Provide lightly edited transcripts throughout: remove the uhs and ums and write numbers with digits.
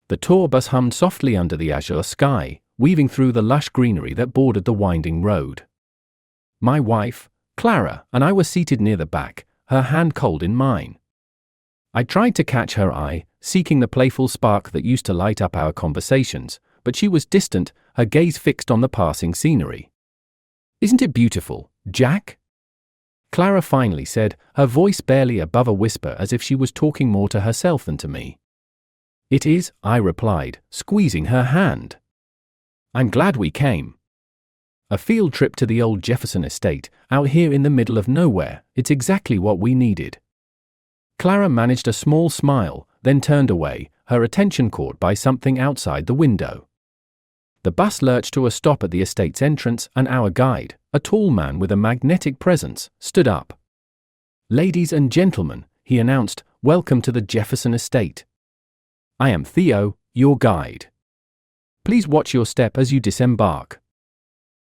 The tour bus hummed softly under the azure sky, weaving through the lush greenery that bordered the winding road. My wife, Clara, and I were seated near the back, her hand cold in mine. I tried to catch her eye, seeking the playful spark that used to light up our conversations, but she was distant, her gaze fixed on the passing scenery. "Isn't it beautiful, Jack?" Clara finally said, her voice barely above a whisper, as if she was talking more to herself than to me. "It is," I replied, squeezing her hand. "I'm glad we came. A field trip to the old Jefferson estate, out here in the middle of nowhere, it's exactly what we needed." Clara managed a small smile, then turned away, her attention caught by something outside the window. The bus lurched to a stop at the estate's entrance, and our guide, a tall man with a magnetic presence, stood up. "Ladies and gentlemen," he announced, "welcome to the Jefferson estate. I am Theo, your guide. Please watch your step as you disembark."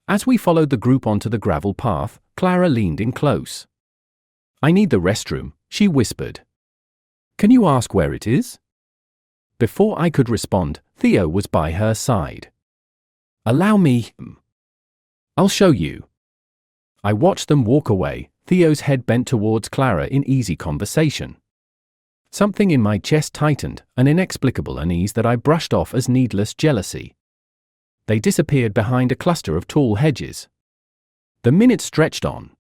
As we followed the group onto the gravel path, Clara leaned in close. "I need the restroom," she whispered. "Can you ask where it is?" Before I could respond, Theo was by her side. "Allow me. I'll show you." I watched them walk away, Theo's head bent towards Clara in easy conversation. Something in my chest tightened, an inexplicable unease that I brushed off as needless jealousy. They disappeared behind a cluster of tall hedges. The minutes stretched on.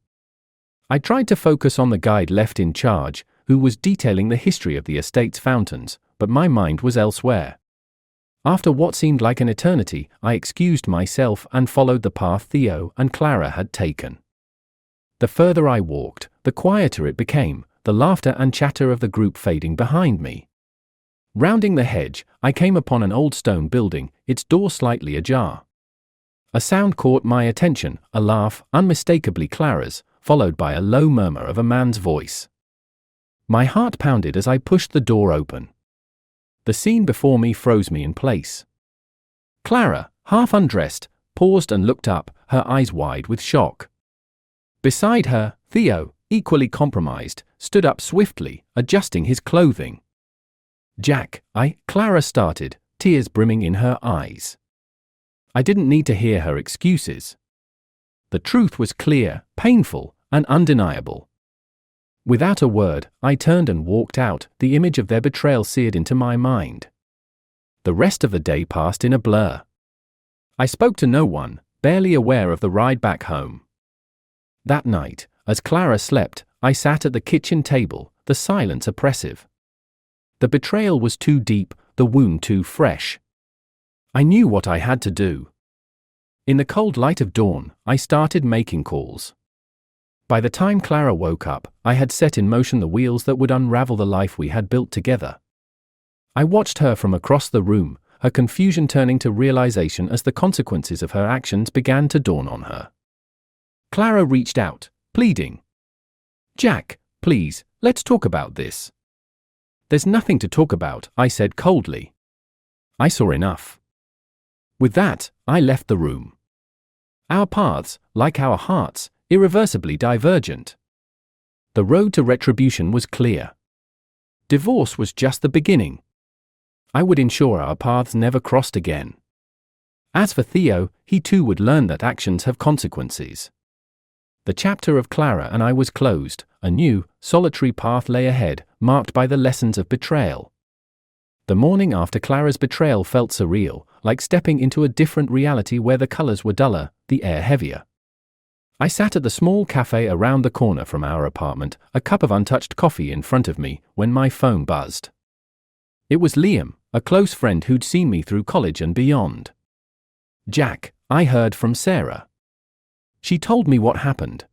I tried to focus on the guide left in charge, who was detailing the history of the estate's fountains, but my mind was elsewhere. After what seemed like an eternity, I excused myself and followed the path Theo and Clara had taken. The further I walked, the quieter it became, the laughter and chatter of the group fading behind me. Rounding the hedge, I came upon an old stone building, its door slightly ajar. A sound caught my attention, a laugh, unmistakably Clara's, followed by a low murmur of a man's voice. My heart pounded as I pushed the door open. The scene before me froze me in place. Clara, half undressed, paused and looked up, her eyes wide with shock. Beside her, Theo, equally compromised, stood up swiftly, adjusting his clothing. "Jack, Clara started, tears brimming in her eyes. I didn't need to hear her excuses. The truth was clear, painful, and undeniable. Without a word, I turned and walked out, the image of their betrayal seared into my mind. The rest of the day passed in a blur. I spoke to no one, barely aware of the ride back home. That night, as Clara slept, I sat at the kitchen table, the silence oppressive. The betrayal was too deep, the wound too fresh. I knew what I had to do. In the cold light of dawn, I started making calls. By the time Clara woke up, I had set in motion the wheels that would unravel the life we had built together. I watched her from across the room, her confusion turning to realization as the consequences of her actions began to dawn on her. Clara reached out, pleading. "Jack, please, let's talk about this." "There's nothing to talk about," I said coldly. I saw enough. With that, I left the room. Our paths, like our hearts, irreversibly divergent. The road to retribution was clear. Divorce was just the beginning. I would ensure our paths never crossed again. As for Theo, he too would learn that actions have consequences. The chapter of Clara and I was closed, a new, solitary path lay ahead, marked by the lessons of betrayal. The morning after Clara's betrayal felt surreal, like stepping into a different reality where the colors were duller, the air heavier. I sat at the small cafe around the corner from our apartment, a cup of untouched coffee in front of me, when my phone buzzed. It was Liam, a close friend who'd seen me through college and beyond. "Jack, I heard from Sarah. She told me what happened."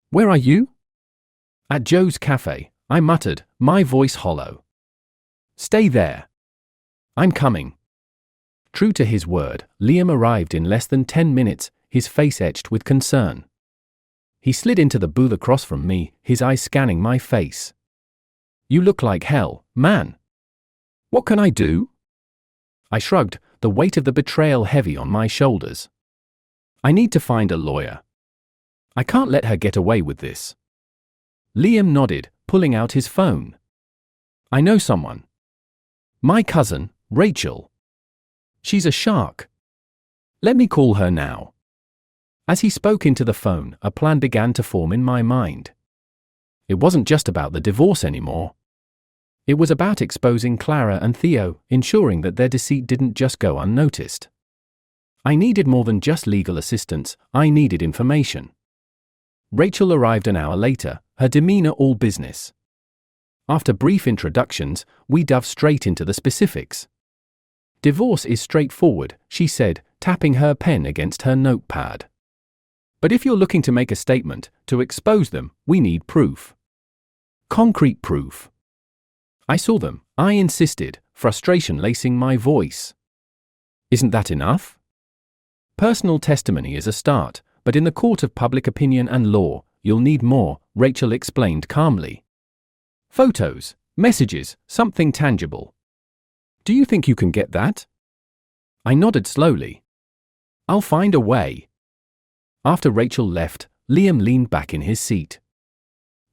"Where are you?" "At Joe's cafe," I muttered, my voice hollow. "Stay there." "I'm coming." True to his word, Liam arrived in less than 10 minutes, his face etched with concern. He slid into the booth across from me, his eyes scanning my face. "You look like hell, man. What can I do?" I shrugged, the weight of the betrayal heavy on my shoulders. "I need to find a lawyer. I can't let her get away with this." Liam nodded, pulling out his phone. "I know someone. My cousin, Rachel. She's a shark. Let me call her now. As he spoke into the phone, a plan began to form in my mind. It wasn't just about the divorce anymore. It was about exposing Clara and Theo, ensuring that their deceit didn't just go unnoticed. I needed more than just legal assistance, I needed information. Rachel arrived an hour later, her demeanor all business. After brief introductions, we dove straight into the specifics. Divorce is straightforward, she said, tapping her pen against her notepad. But if you're looking to make a statement, to expose them, we need proof. Concrete proof. I saw them, I insisted, frustration lacing my voice. Isn't that enough? Personal testimony is a start, but in the court of public opinion and law, you'll need more, Rachel explained calmly. Photos, messages, something tangible. Do you think you can get that? I nodded slowly. I'll find a way. After Rachel left, Liam leaned back in his seat.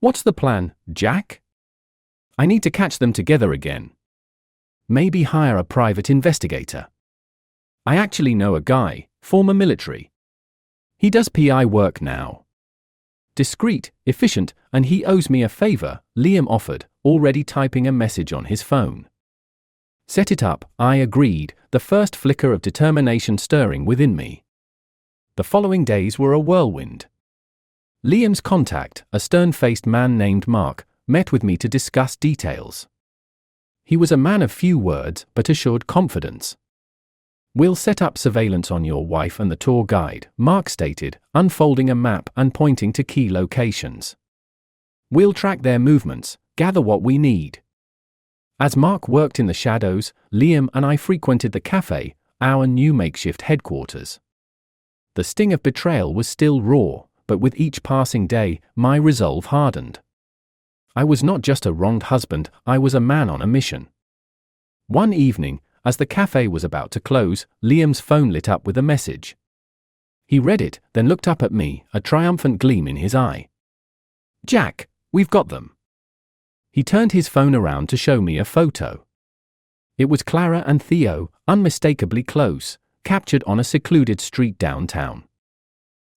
What's the plan, Jack? I need to catch them together again. Maybe hire a private investigator. I actually know a guy, former military. He does PI work now. Discreet, efficient, and he owes me a favor, Liam offered, already typing a message on his phone. Set it up, I agreed, the first flicker of determination stirring within me. The following days were a whirlwind. Liam's contact, a stern-faced man named Mark, met with me to discuss details. He was a man of few words, but assured confidence. We'll set up surveillance on your wife and the tour guide, Mark stated, unfolding a map and pointing to key locations. We'll track their movements, gather what we need. As Mark worked in the shadows, Liam and I frequented the cafe, our new makeshift headquarters. The sting of betrayal was still raw, but with each passing day, my resolve hardened. I was not just a wronged husband, I was a man on a mission. One evening, as the cafe was about to close, Liam's phone lit up with a message. He read it, then looked up at me, a triumphant gleam in his eye. Jack, we've got them. He turned his phone around to show me a photo. It was Clara and Theo, unmistakably close, captured on a secluded street downtown.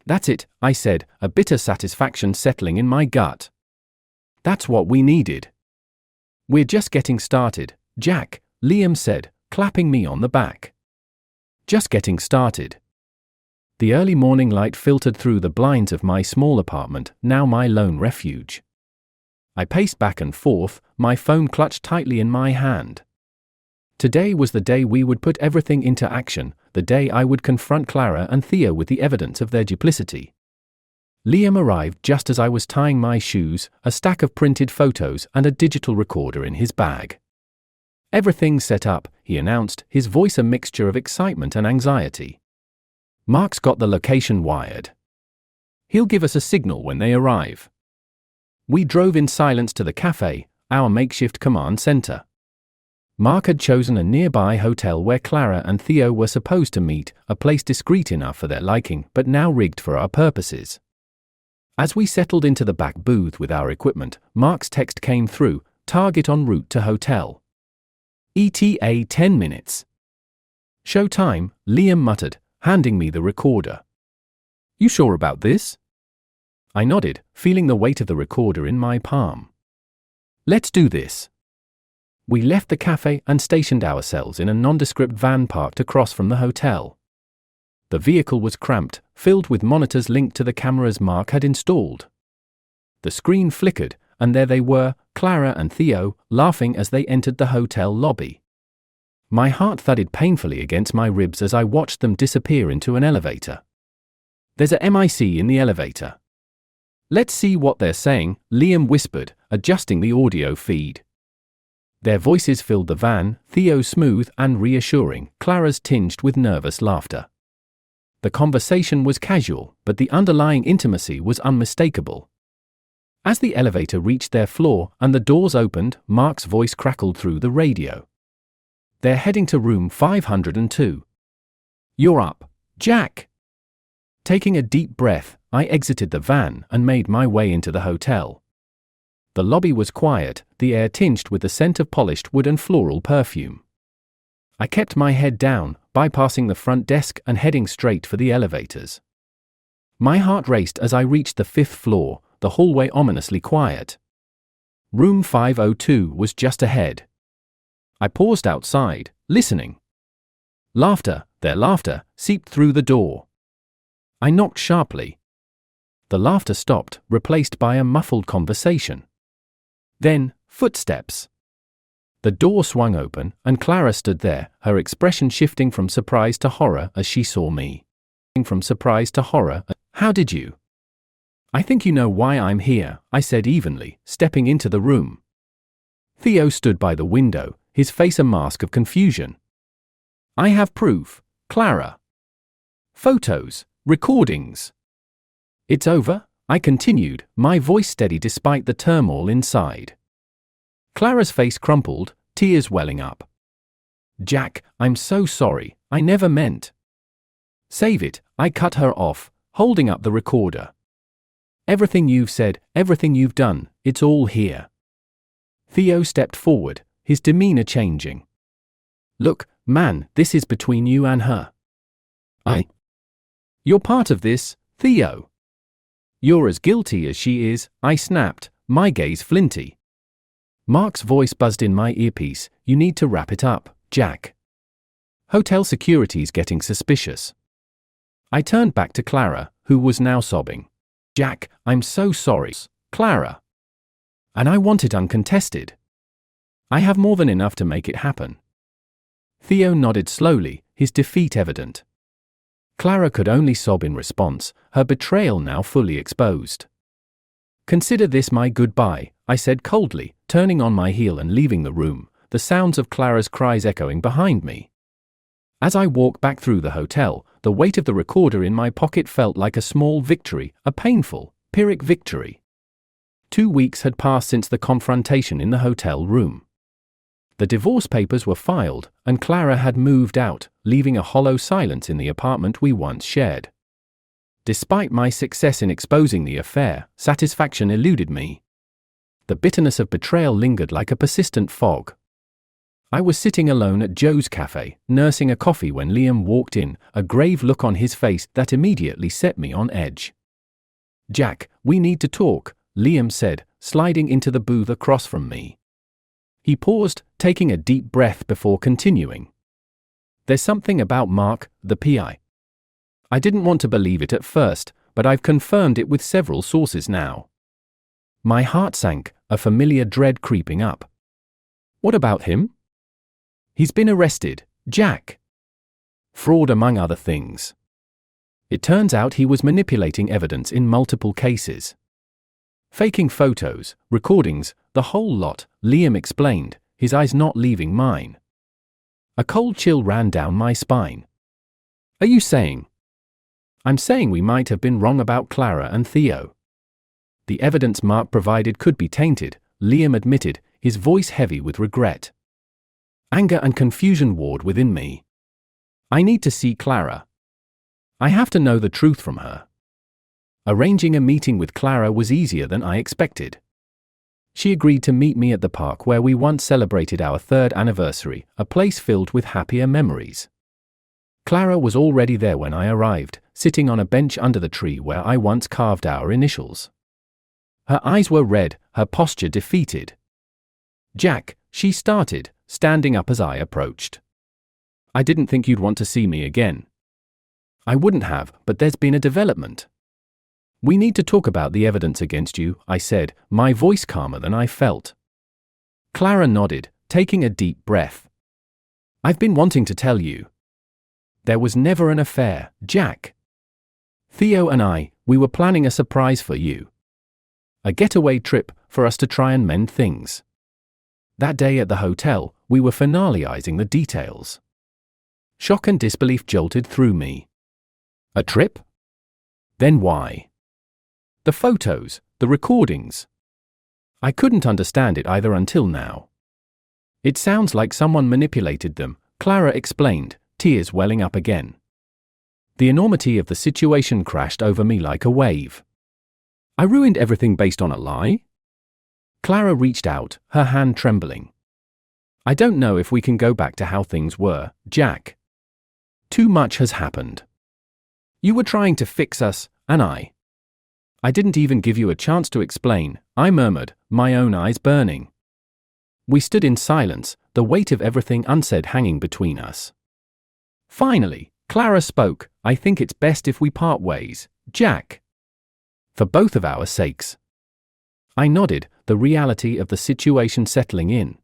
That's it, I said, a bitter satisfaction settling in my gut. That's what we needed. We're just getting started, Jack, Liam said, clapping me on the back. Just getting started. The early morning light filtered through the blinds of my small apartment, now my lone refuge. I paced back and forth, my phone clutched tightly in my hand. Today was the day we would put everything into action, the day I would confront Clara and Theo with the evidence of their duplicity. Liam arrived just as I was tying my shoes, a stack of printed photos and a digital recorder in his bag. Everything's set up, he announced, his voice a mixture of excitement and anxiety. Mark's got the location wired. He'll give us a signal when they arrive. We drove in silence to the cafe, our makeshift command center. Mark had chosen a nearby hotel where Clara and Theo were supposed to meet, a place discreet enough for their liking, but now rigged for our purposes. As we settled into the back booth with our equipment, Mark's text came through, target en route to hotel. ETA 10 minutes. Show time, Liam muttered, handing me the recorder. You sure about this? I nodded, feeling the weight of the recorder in my palm. Let's do this. We left the cafe and stationed ourselves in a nondescript van parked across from the hotel. The vehicle was cramped, filled with monitors linked to the cameras Mark had installed. The screen flickered, and there they were, Clara and Theo, laughing as they entered the hotel lobby. My heart thudded painfully against my ribs as I watched them disappear into an elevator. There's a MIC in the elevator. Let's see what they're saying, Liam whispered, adjusting the audio feed. Their voices filled the van, Theo's smooth and reassuring, Clara's tinged with nervous laughter. The conversation was casual, but the underlying intimacy was unmistakable. As the elevator reached their floor and the doors opened, Mark's voice crackled through the radio. They're heading to room 502. You're up, Jack. Taking a deep breath, I exited the van and made my way into the hotel. The lobby was quiet, the air tinged with the scent of polished wood and floral perfume. I kept my head down, bypassing the front desk and heading straight for the elevators. My heart raced as I reached the 5th floor, the hallway ominously quiet. Room 502 was just ahead. I paused outside, listening. Their laughter, seeped through the door. I knocked sharply. The laughter stopped, replaced by a muffled conversation. Then, footsteps. The door swung open, and Clara stood there, her expression shifting from surprise to horror as she saw me. From surprise to horror. How did you? I think you know why I'm here, I said evenly, stepping into the room. Theo stood by the window, his face a mask of confusion. I have proof, Clara. Photos, recordings. It's over, I continued, my voice steady despite the turmoil inside. Clara's face crumpled, tears welling up. Jack, I'm so sorry, I never meant. Save it, I cut her off, holding up the recorder. Everything you've said, everything you've done, it's all here. Theo stepped forward, his demeanor changing. Look, man, this is between you and her. You're part of this, Theo. You're as guilty as she is, I snapped, my gaze flinty. Mark's voice buzzed in my earpiece, you need to wrap it up, Jack. Hotel security's getting suspicious. I turned back to Clara, who was now sobbing. Jack, I'm so sorry, Clara. And I want it uncontested. I have more than enough to make it happen. Theo nodded slowly, his defeat evident. Clara could only sob in response, her betrayal now fully exposed. Consider this my goodbye, I said coldly, turning on my heel and leaving the room, the sounds of Clara's cries echoing behind me. As I walked back through the hotel, the weight of the recorder in my pocket felt like a small victory, a painful, Pyrrhic victory. 2 weeks had passed since the confrontation in the hotel room. The divorce papers were filed, and Clara had moved out, leaving a hollow silence in the apartment we once shared. Despite my success in exposing the affair, satisfaction eluded me. The bitterness of betrayal lingered like a persistent fog. I was sitting alone at Joe's cafe, nursing a coffee when Liam walked in, a grave look on his face that immediately set me on edge. Jack, we need to talk, Liam said, sliding into the booth across from me. He paused, taking a deep breath before continuing. There's something about Mark, the PI. I didn't want to believe it at first, but I've confirmed it with several sources now. My heart sank, a familiar dread creeping up. What about him? He's been arrested, Jack. Fraud among other things. It turns out he was manipulating evidence in multiple cases. Faking photos, recordings, the whole lot, Liam explained, his eyes not leaving mine. A cold chill ran down my spine. Are you saying? I'm saying we might have been wrong about Clara and Theo. The evidence Mark provided could be tainted, Liam admitted, his voice heavy with regret. Anger and confusion warred within me. I need to see Clara. I have to know the truth from her. Arranging a meeting with Clara was easier than I expected. She agreed to meet me at the park where we once celebrated our 3rd anniversary, a place filled with happier memories. Clara was already there when I arrived, sitting on a bench under the tree where I once carved our initials. Her eyes were red, her posture defeated. Jack, she started, standing up as I approached. I didn't think you'd want to see me again. I wouldn't have, but there's been a development. We need to talk about the evidence against you, I said, my voice calmer than I felt. Clara nodded, taking a deep breath. I've been wanting to tell you. There was never an affair, Jack. Theo and I, we were planning a surprise for you. A getaway trip for us to try and mend things. That day at the hotel, we were finalizing the details. Shock and disbelief jolted through me. A trip? Then why? The photos, the recordings. I couldn't understand it either until now. It sounds like someone manipulated them, Clara explained, tears welling up again. The enormity of the situation crashed over me like a wave. I ruined everything based on a lie? Clara reached out, her hand trembling. I don't know if we can go back to how things were, Jack. Too much has happened. You were trying to fix us, and I didn't even give you a chance to explain, I murmured, my own eyes burning. We stood in silence, the weight of everything unsaid hanging between us. Finally, Clara spoke. I think it's best if we part ways, Jack. For both of our sakes. I nodded, the reality of the situation settling in.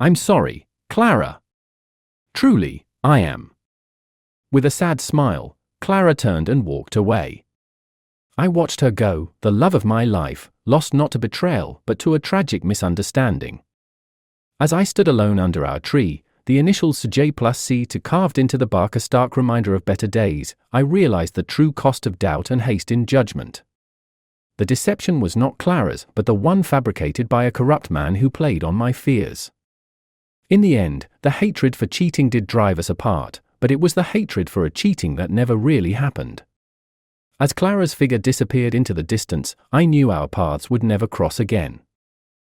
I'm sorry, Clara. Truly, I am. With a sad smile, Clara turned and walked away. I watched her go, the love of my life, lost not to betrayal but to a tragic misunderstanding. As I stood alone under our tree, the initials J+C2 carved into the bark a stark reminder of better days, I realized the true cost of doubt and haste in judgment. The deception was not Clara's but the one fabricated by a corrupt man who played on my fears. In the end, the hatred for cheating did drive us apart, but it was the hatred for a cheating that never really happened. As Clara's figure disappeared into the distance, I knew our paths would never cross again.